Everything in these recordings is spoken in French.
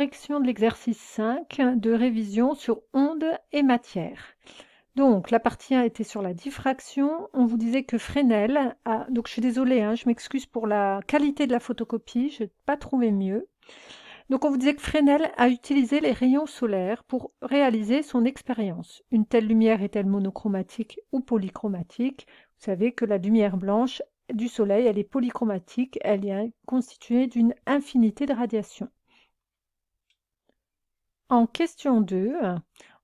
Correction de l'exercice 5 de révision sur ondes et matière. Donc, la partie 1 était sur la diffraction. On vous disait que Fresnel a... Donc, je suis désolée, hein, je m'excuse pour la qualité de la photocopie, je n'ai pas trouvé mieux. Donc, on vous disait que Fresnel a utilisé les rayons solaires pour réaliser son expérience. Une telle lumière est-elle monochromatique ou polychromatique? Vous savez que la lumière blanche du soleil, elle est polychromatique, elle est constituée d'une infinité de radiations. En question 2,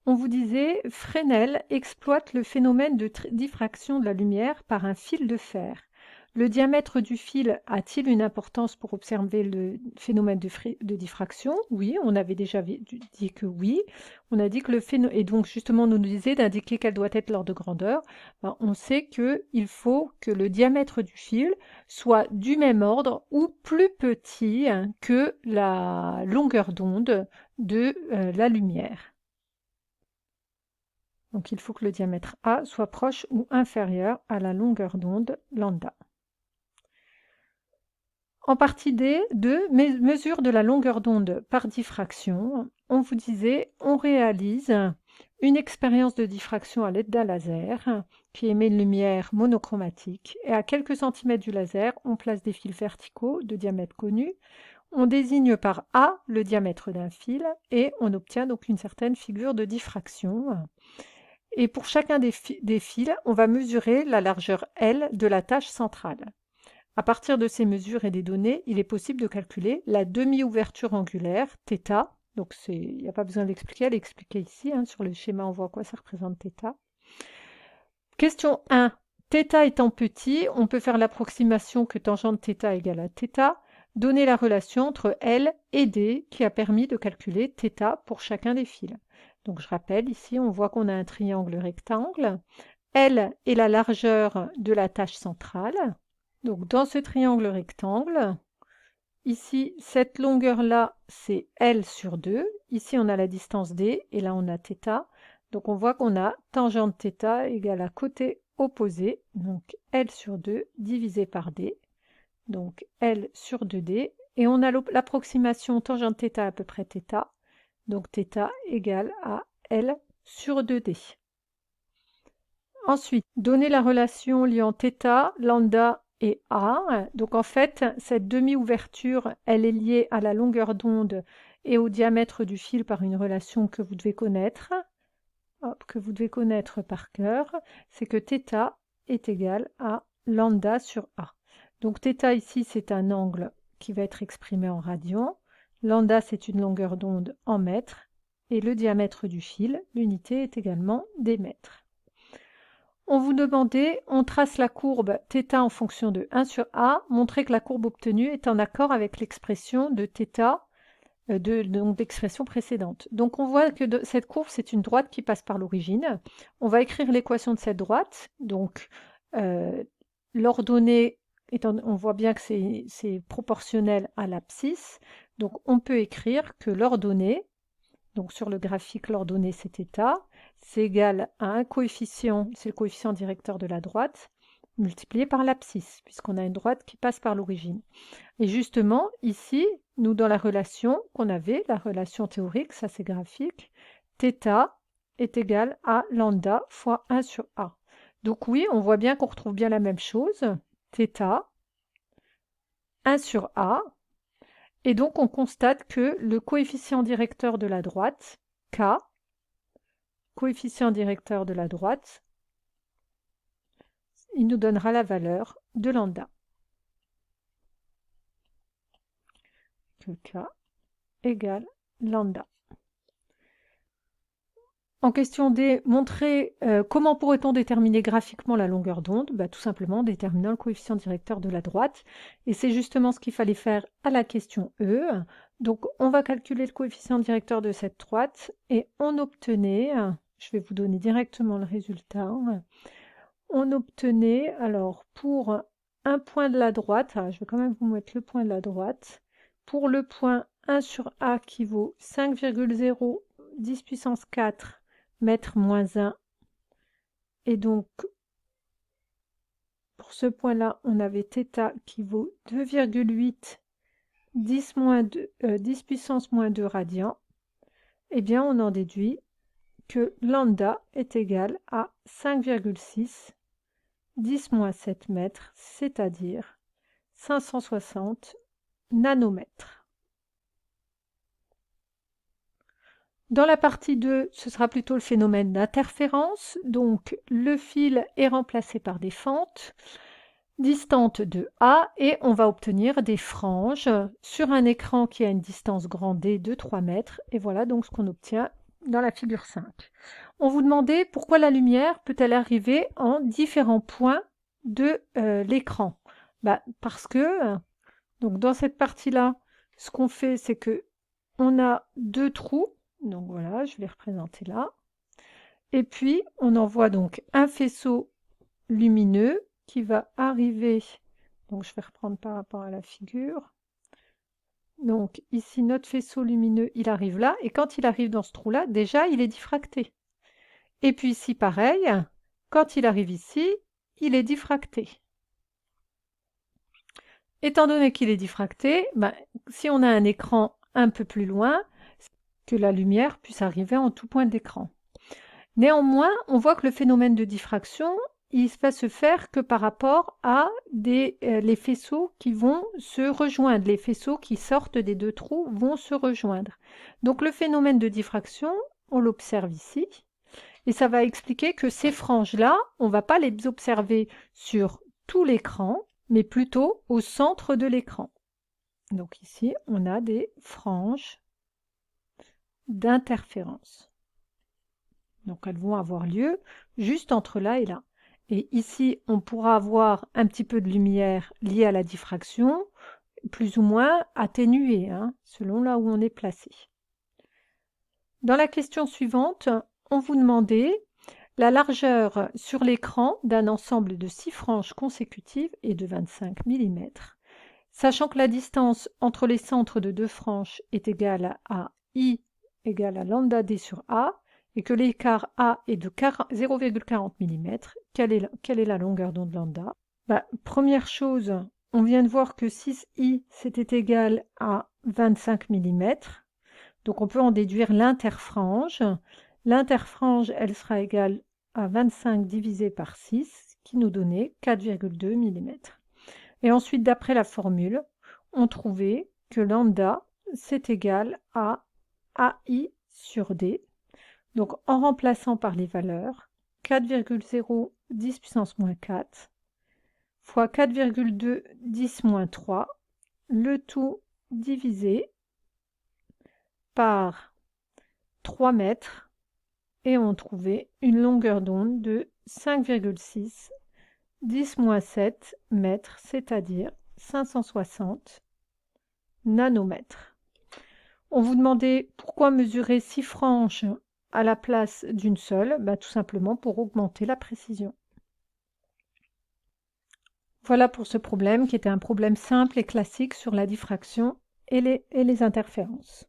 on vous disait Fresnel exploite le phénomène de diffraction de la lumière par un fil de fer. Le diamètre du fil a-t-il une importance pour observer le phénomène de diffraction? Oui, on avait déjà dit que oui. On a dit que le phénomène, et donc justement on nous disait d'indiquer quel doit être l'ordre de grandeur. Ben, on sait qu'il faut que le diamètre du fil soit du même ordre ou plus petit que la longueur d'onde de la lumière. Donc il faut que le diamètre A soit proche ou inférieur à la longueur d'onde lambda. En partie D, 2, mesure de la longueur d'onde par diffraction. On vous disait, on réalise une expérience de diffraction à l'aide d'un laser qui émet une lumière monochromatique. Et à quelques centimètres du laser, on place des fils verticaux de diamètre connu. On désigne par A le diamètre d'un fil et on obtient donc une certaine figure de diffraction. Et pour chacun des fils, on va mesurer la largeur L de la tâche centrale. À partir de ces mesures et des données, il est possible de calculer la demi-ouverture angulaire, θ. Donc il n'y a pas besoin d'expliquer, elle est expliquée ici. Sur le schéma, on voit quoi ça représente θ. Question 1. θ étant petit, on peut faire l'approximation que tangente θ égale à θ, donner la relation entre L et D qui a permis de calculer θ pour chacun des fils. Donc je rappelle, ici on voit qu'on a un triangle rectangle. L est la largeur de la tâche centrale. Donc dans ce triangle rectangle, ici cette longueur-là c'est L sur 2. Ici on a la distance D et là on a θ. Donc on voit qu'on a tangente θ égale à côté opposé, donc L sur 2 divisé par D, donc L sur 2D, et on a l'approximation tangente θ à peu près θ, donc θ égale à L sur 2D. Ensuite, donner la relation liant θ, lambda et A. Donc en fait, cette demi-ouverture, elle est liée à la longueur d'onde et au diamètre du fil par une relation que vous devez connaître. Que vous devez connaître par cœur, c'est que θ est égal à lambda sur A. Donc θ ici, c'est un angle qui va être exprimé en radians. Lambda, c'est une longueur d'onde en mètres. Et le diamètre du fil, l'unité est également des mètres. On vous demandait, on trace la courbe θ en fonction de 1 sur A, montrer que la courbe obtenue est en accord avec l'expression de θ donc d'expression précédente. Donc on voit que cette courbe, c'est une droite qui passe par l'origine. On va écrire l'équation de cette droite. Donc l'ordonnée, on voit bien que c'est proportionnel à l'abscisse. Donc on peut écrire que l'ordonnée, donc sur le graphique, l'ordonnée c'est θ, c'est égal à un coefficient, c'est le coefficient directeur de la droite, multiplié par l'abscisse, puisqu'on a une droite qui passe par l'origine. Et justement, ici, nous, dans la relation qu'on avait, la relation théorique, ça c'est graphique, θ est égal à lambda fois 1 sur A. Donc oui, on voit bien qu'on retrouve bien la même chose, θ, 1 sur A, et donc on constate que le coefficient directeur de la droite, K, coefficient directeur de la droite, il nous donnera la valeur de lambda. Que K égale lambda. En question D, montrer comment pourrait-on déterminer graphiquement la longueur d'onde? Tout simplement en déterminant le coefficient directeur de la droite. Et c'est justement ce qu'il fallait faire à la question E. Donc on va calculer le coefficient directeur de cette droite et on obtenait, je vais vous donner directement le résultat, on obtenait, alors pour un point de la droite, je vais quand même vous mettre le point de la droite, pour le point 1 sur A qui vaut 5,010 puissance 4 mètres moins 1. Et donc, pour ce point-là, on avait θ qui vaut 2,8 10 puissance moins 2 radians, eh bien on en déduit que lambda est égal à 5,6 10 moins 7 mètres, c'est-à-dire 560 nanomètres. Dans la partie 2, ce sera plutôt le phénomène d'interférence. Donc, le fil est remplacé par des fentes distantes de A et on va obtenir des franges sur un écran qui a une distance grand D de 3 mètres. Et voilà donc ce qu'on obtient dans la figure 5. On vous demandait pourquoi la lumière peut-elle arriver en différents points de l'écran. Parce que donc dans cette partie-là, ce qu'on fait, c'est que on a deux trous. Donc voilà, je vais les représenter là. Et puis, on envoie donc un faisceau lumineux qui va arriver. Donc je vais reprendre par rapport à la figure. Donc ici, notre faisceau lumineux, il arrive là. Et quand il arrive dans ce trou-là, déjà, il est diffracté. Et puis ici, pareil, quand il arrive ici, il est diffracté. Étant donné qu'il est diffracté, si on a un écran un peu plus loin, que la lumière puisse arriver en tout point de l'écran. Néanmoins, on voit que le phénomène de diffraction, il va se faire que par rapport à les faisceaux qui vont se rejoindre. Les faisceaux qui sortent des deux trous vont se rejoindre. Donc le phénomène de diffraction, on l'observe ici. Et ça va expliquer que ces franges-là, on ne va pas les observer sur tout l'écran, mais plutôt au centre de l'écran. Donc ici, on a des franges d'interférence. Donc elles vont avoir lieu juste entre là et là. Et ici, on pourra avoir un petit peu de lumière liée à la diffraction, plus ou moins atténuée, selon là où on est placé. Dans la question suivante, on vous demandait la largeur sur l'écran d'un ensemble de 6 franges consécutives est de 25 mm. Sachant que la distance entre les centres de deux franges est égale à I égale à lambda d sur A, et que l'écart A est de 0,40 mm, quelle est la longueur d'onde lambda? Première chose, on vient de voir que 6i c'était égal à 25 mm, donc on peut en déduire l'interfrange. L'interfrange, elle sera égale à 25 divisé par 6, qui nous donnait 4,2 mm. Et ensuite, d'après la formule, on trouvait que lambda, c'est égal à AI sur D. Donc, en remplaçant par les valeurs, 4,0 10 puissance moins 4 fois 4,2 10 moins 3, le tout divisé par 3 mètres, et on trouvait une longueur d'onde de 5,6 10 moins 7 mètres, c'est-à-dire 560 nanomètres. On vous demandait pourquoi mesurer 6 franges à la place d'une seule, tout simplement pour augmenter la précision. Voilà pour ce problème qui était un problème simple et classique sur la diffraction et les interférences.